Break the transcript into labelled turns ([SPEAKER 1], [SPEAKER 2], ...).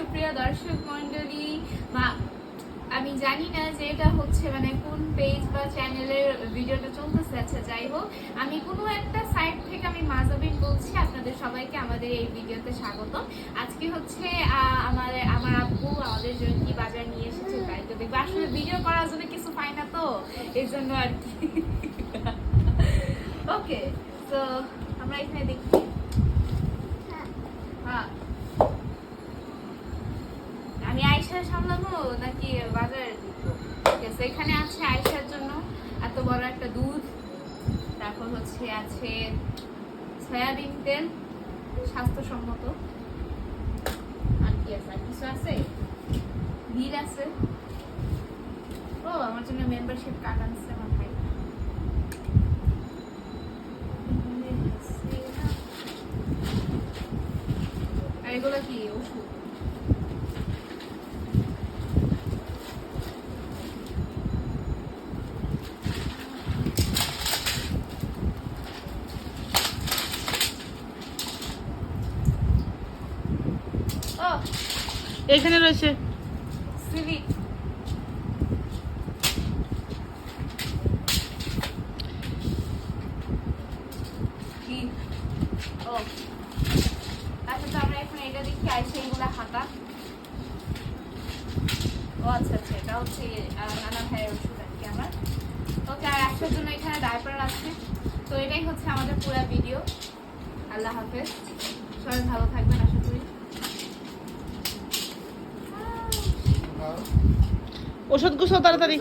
[SPEAKER 1] সুপ্রিয় দর্শক মণ্ডলী, আমি জানি না যে এটা হচ্ছে মানে কোন পেজ বা চ্যানেলের ভিডিওটা চলতেছে। আচ্ছা যাই হোক, আমি কোনো একটা সাইট থেকে আমি মাজাবিন বলছি, আপনাদের সবাইকে আমাদের এই ভিডিওতে স্বাগত। আজকে হচ্ছে আমার আব্বু আমাদের জন্য কি বাজার নিয়ে এসেছে তাই তো দেখবো। আসলে ভিডিও করার জন্য কিছু পাই না তো এই জন্য আর কি। ওকে, তো আমরা এখানে দেখি। হ্যাঁ, আমি আয়শা সামলাবো নাকি বাজার? ঠিক আছে, এখানে আছে আয়শার জন্য এত বড় একটা দুধ, তারপর হচ্ছে আছে সয়াবিন তেল স্বাস্থ্যসম্মত, আর কি আছে, আর কিছু আছে, বিল আছে। ও আমার জন্য মেম্বারশিপ কার্ড আনছে আমার ভাই। আর এগুলো কি ওষুধ?
[SPEAKER 2] এখানে রয়েছে
[SPEAKER 1] সিভি। কি? ও আচ্ছা, তো আমরা এখন এটা দেখি আইসে এগুলা হাতা। ও আচ্ছা আচ্ছা, এটা হচ্ছে নানা ভাইয়ের ওষুধ আর কি আমার। ওকে, আর একটার জন্য এখানে ডায়পার আছে। তো এটাই হচ্ছে আমাদের পুরো ভিডিও। আল্লাহ হাফেজ, সবাই ভালো থাকবেন আশা করি।
[SPEAKER 2] ওষুধ গুছো তাড়াতাড়ি।